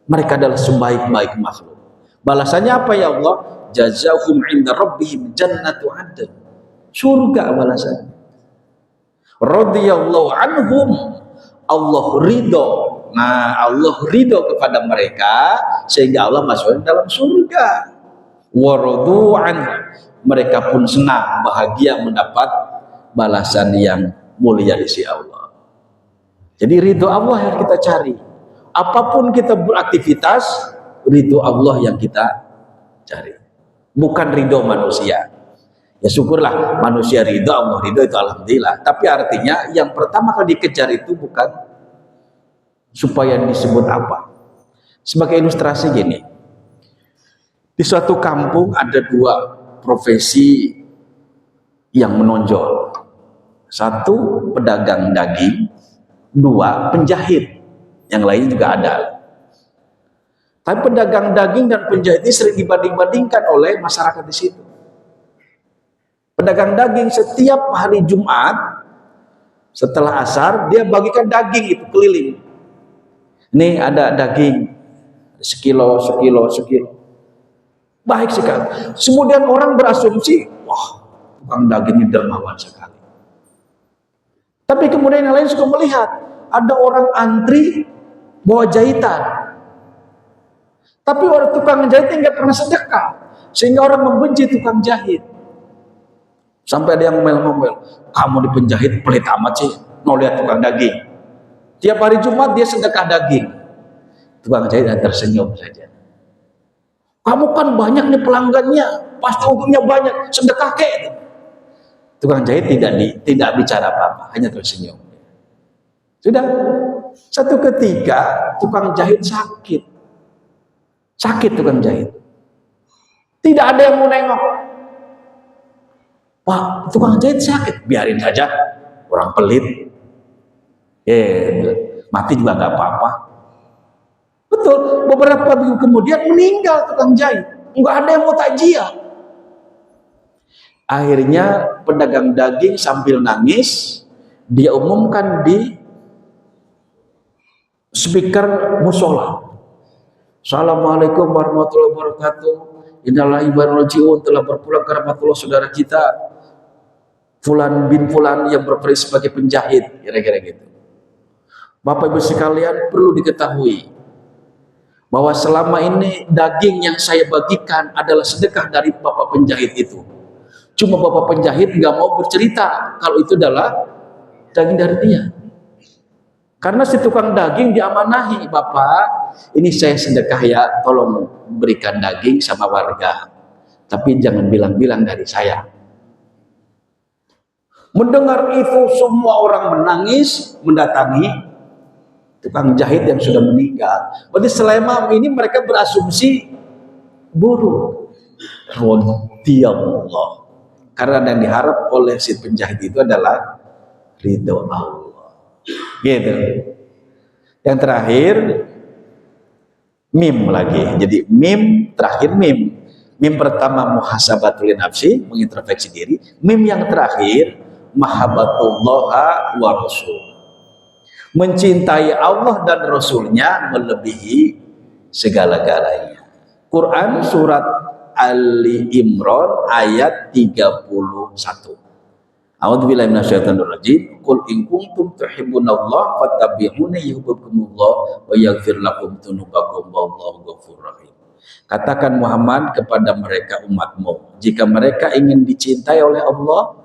Mereka adalah sebaik-baik makhluk. Balasannya apa ya Allah? Jazaohum 'inda rabbihim jannatu 'adn. Surga balasannya. Radhiyallahu anhum. Allah ridho. Nah, Allah ridho kepada mereka sehingga Allah masuk dalam surga. Wa radu anhu. Mereka pun senang, bahagia mendapat balasan yang mulia di sisi Allah. Jadi ridho Allah yang kita cari. Apapun kita beraktivitas, ridho Allah yang kita cari. Bukan ridho manusia. Ya syukurlah manusia ridho, Allah ridho, itu alhamdulillah. Tapi artinya yang pertama kali dikejar itu bukan supaya disebut apa. Sebagai ilustrasi gini. Di suatu kampung ada 2 profesi yang menonjol. 1 pedagang daging, 2 penjahit. Yang lain juga ada. Tapi pedagang daging dan penjahit ini sering dibanding-bandingkan oleh masyarakat di situ. Pedagang daging setiap hari Jumat setelah asar dia bagikan daging itu keliling. Nih ada daging sekilo. Baik sekali. Kemudian orang berasumsi, wah, tukang daging ini dermawan sekali. Tapi kemudian yang lain suka melihat ada orang antri bawa jahitan, tapi orang tukang jahit nggak pernah sedekah, sehingga orang membenci tukang jahit. Sampai ada yang ngomel-ngomel, kamu di penjahit pelit amat sih, mau lihat tukang daging. Tiap hari Jumat dia sedekah daging. Tukang jahit tersenyum saja. Kamu kan banyak nih pelanggannya, pasti untungnya banyak, sedekah kek. Tukang jahit tidak bicara apa-apa, hanya tersenyum. Sudah. Satu ketika tukang jahit sakit. Sakit tukang jahit. Tidak ada yang mau nengok. Pak, tukang jahit sakit, biarin saja, orang pelit. Mati juga nggak apa-apa. Betul, beberapa minggu kemudian meninggal tukang jahit. Nggak ada yang mau takjiah. Akhirnya pedagang daging sambil nangis, dia umumkan di speaker musola. Assalamualaikum warahmatullahi wabarakatuh. Innalillahi wa inna ilaihi raji'un, telah berpulang ke rahmatullah saudara kita Fulan bin Fulan yang berprofesi sebagai penjahit, kira-kira gitu. Bapak Ibu sekalian, perlu diketahui bahwa selama ini daging yang saya bagikan adalah sedekah dari Bapak penjahit itu. Cuma Bapak penjahit nggak mau bercerita kalau itu adalah daging dari dia. Karena si tukang daging diamanahi, Bapak, ini saya sedekah ya, tolong berikan daging sama warga. Tapi jangan bilang-bilang dari saya. Mendengar itu semua orang menangis, mendatangi tukang jahit yang sudah meninggal. Berarti selama ini mereka berasumsi buruk. Radhiyallah. Karena yang diharap oleh si penjahit itu adalah ridho Allah. Gitu. Yang terakhir mim lagi. Jadi mim terakhir mim. Mim pertama muhasabatul nafsi, mengintrospeksi diri. Mim yang terakhir mahabbatullah wa rasul. Mencintai Allah dan Rasulnya melebihi segala-galanya. Quran surat Ali Imran ayat 31. A'udzubillahi minasyaitonir rajim. Qul in kuntum tuhibbunallaha fattabi'uni yuhibbukumullah wa yaghfir lakum dzunubakum wallahu ghafurur rahim. Katakan Muhammad kepada mereka umatmu, jika mereka ingin dicintai oleh Allah,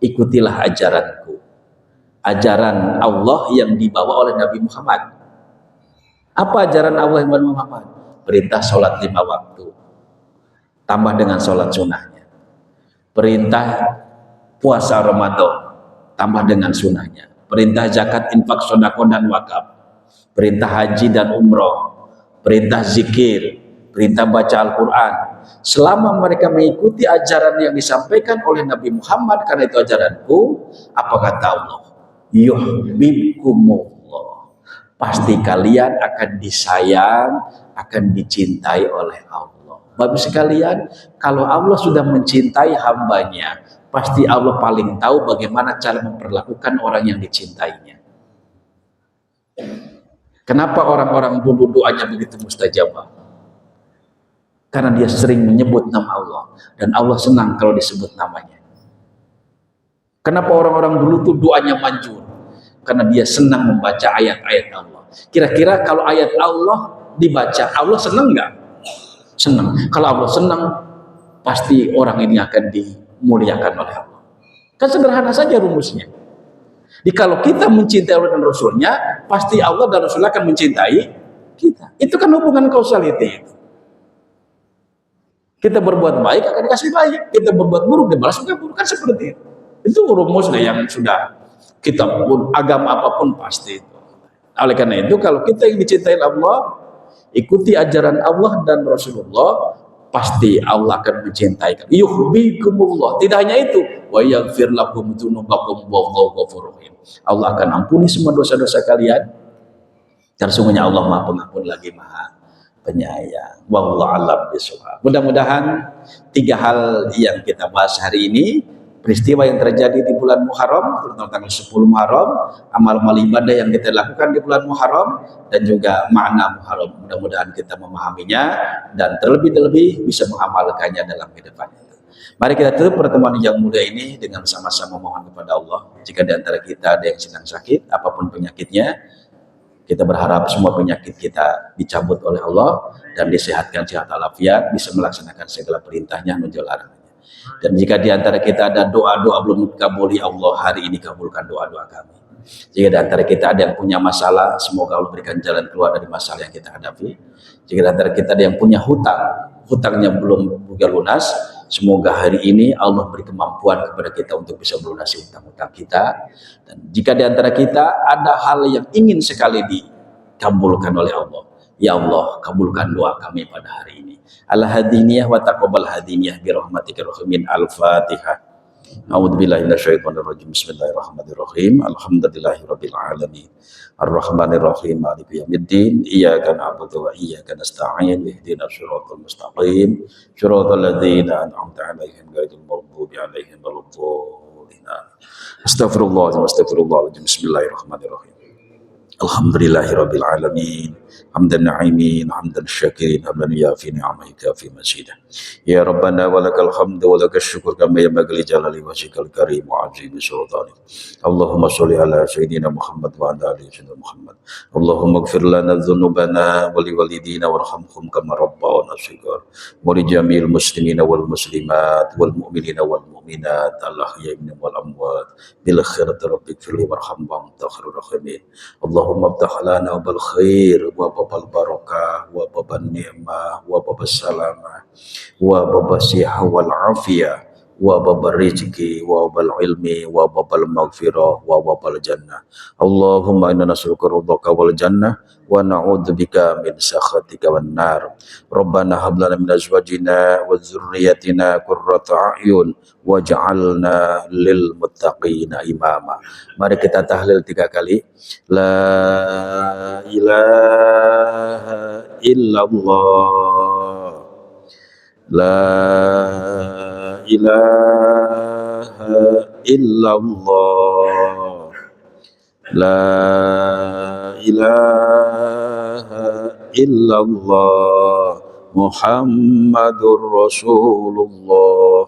ikutilah ajaranku. Ajaran Allah yang dibawa oleh Nabi Muhammad. Apa ajaran Allah yang dibawa Muhammad? Perintah sholat 5 waktu, tambah dengan sholat sunnahnya. Perintah puasa Ramadan, tambah dengan sunnahnya. Perintah zakat, infak, sedekah dan wakaf. Perintah haji dan umroh. Perintah zikir. Perintah baca Al-Quran. Selama mereka mengikuti ajaran yang disampaikan oleh Nabi Muhammad, karena itu ajaranku, apa kata Allah? Yuhibbukumullah. Pasti kalian akan disayang, akan dicintai oleh Allah. Bapak sekalian, kalau Allah sudah mencintai hambanya, pasti Allah paling tahu bagaimana cara memperlakukan orang yang dicintainya. Kenapa orang-orang dulu doanya begitu mustajabah? Karena dia sering menyebut nama Allah, dan Allah senang kalau disebut namanya. Kenapa orang-orang dulu tuh doanya manjur? Karena dia senang membaca ayat-ayat Allah. Kira-kira kalau ayat Allah dibaca, Allah senang nggak? Senang. Kalau Allah senang, pasti orang ini akan dimuliakan oleh Allah. Kan sederhana saja rumusnya. Jadi kalau kita mencintai Allah dan Rasulnya, pasti Allah dan Rasulnya akan mencintai kita. Itu kan hubungan kausaliti itu. Kita berbuat baik akan dikasih baik, kita berbuat buruk dibalas juga buruk, kan seperti itu. Itu rumusnya yang sudah kita pun agama apapun pasti itu. Oleh karena itu kalau kita yang dicintai Allah, ikuti ajaran Allah dan Rasulullah, pasti Allah akan mencintai. Yuhibbukumullah. Tidak hanya itu, wa yaghfir lakum dzunubakum wallahu ghafurur rahim. Allah akan ampuni semua dosa-dosa kalian. Dan sesungguhnya Allah Maha Pengampun lagi Maha Penyayang. Wallahu a'lam bishawab. Mudah-mudahan 3 hal yang kita bahas hari ini, peristiwa yang terjadi di bulan Muharram, terutama tanggal 10 Muharram, amal-amal ibadah yang kita lakukan di bulan Muharram, dan juga makna Muharram. Mudah-mudahan kita memahaminya dan terlebih-lebih bisa mengamalkannya dalam kehidupan. Mari kita tutup pertemuan yang mulia ini dengan sama-sama mohon kepada Allah. Jika di antara kita ada yang sedang sakit, apapun penyakitnya, kita berharap semua penyakit kita dicabut oleh Allah dan disehatkan sehat walafiat, bisa melaksanakan segala perintahnya menuju larangannya. Dan jika di antara kita ada doa-doa belum dikabuli Allah, hari ini kabulkan doa-doa kami. Jika di antara kita ada yang punya masalah, semoga Allah berikan jalan keluar dari masalah yang kita hadapi. Jika di antara kita ada yang punya hutangnya belum juga lunas, semoga hari ini Allah beri kemampuan kepada kita untuk bisa melunasi hutang-hutang kita. Dan jika di antara kita ada hal yang ingin sekali dikabulkan oleh Allah, ya Allah, kabulkan doa kami pada hari ini. Al-hadiniyah wa taqabbal hadiniyah bi rahmatika rahimin. Al-Fatihah. A'udzubillahi minasyaitonirrajim. Bismillahirrahmanirrahim. Alhamdulillahirabbil alamin. Arrahmanirrahim. Maliki yaumiddin. Iyyaka na'budu wa iyyaka nasta'in. Ihdinas shiratal mustaqim. Shiratal ladzina an'amta 'alaihim ghairil maghdubi 'alaihim waladdallin. Astaghfirullahaladzim. Bismillahirrahmanirrahim. Alhamdulillahirabbil alamin. Hamdan na'imin, hamdan syakirin, hamdan yafi ni'amai kafi mazidah. Ya Rabbana walakal hamdu walakal syukur kama yanbaghi li jalali wajhikal karim wa 'azimi sultanik. Allahumma sholli ala sayyidina Muhammad wa ala ali sayyidina Muhammad. Allahumma ighfir lana dzunubana wa liwalidina warhamhum kama rabbawna shighar. Wa li jami'il muslimina wal muslimat wal mu'minina wal mu'minat al-ahya'i minhum wal amwat bil khairati rabbighfirli warhamhum anta khairur rahimin. Allahumma iftah lana bil khair wa babal barakah wa babal ni'mah wa babal salamah wa babal sihah wal afiyah wa babal rizki wa babal ilmi wa babal maghfirah wa babal jannah. Allahumma inna nas'aluka ridhaka wal jannah wa na'udzubika min sakhatika wan nar. Rabbana hab lana min azwajina wa dzurriyyatina qurrata a'yun waj'alna lil muttaqina imama. Mari kita tahlil 3 kali. La ilaha illallah. La ilaha illallah. La ilaha illallah. Muhammadur Rasulullah.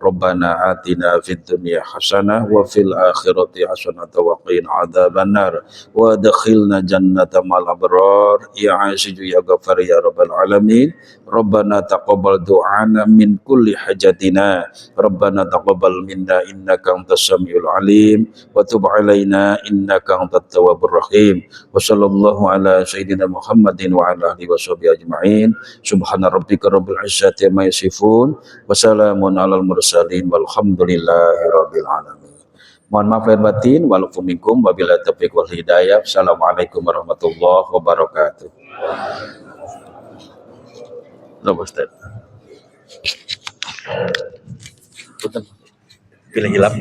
Rabbana atina fid dunya hasanah wa fil akhirati hasanah wa qina adzabannar wa adkhilna jannata mal abrar ya aziz ya ghafar ya rabbal alamin. Rabbana taqabbal du'ana min kulli hajatina. Rabbana taqabbal minna innaka antas samiul alim wa tub alaina innaka antat tawwabur rahim. Wa sallallahu ala sayyidina Muhammadin wa ala alihi washabihi ajma'in. Subhana rabbika rabbil izzati amma yasifun wa salamun alal mursalin walhamdulillahi rabbil alamin. Mohon maaf lahir batin, walaupun minkum, wabillahi taufiq wal hidayah. Assalamualaikum warahmatullahi wabarakatuh. Loh, Ustaz. Pilih hilap.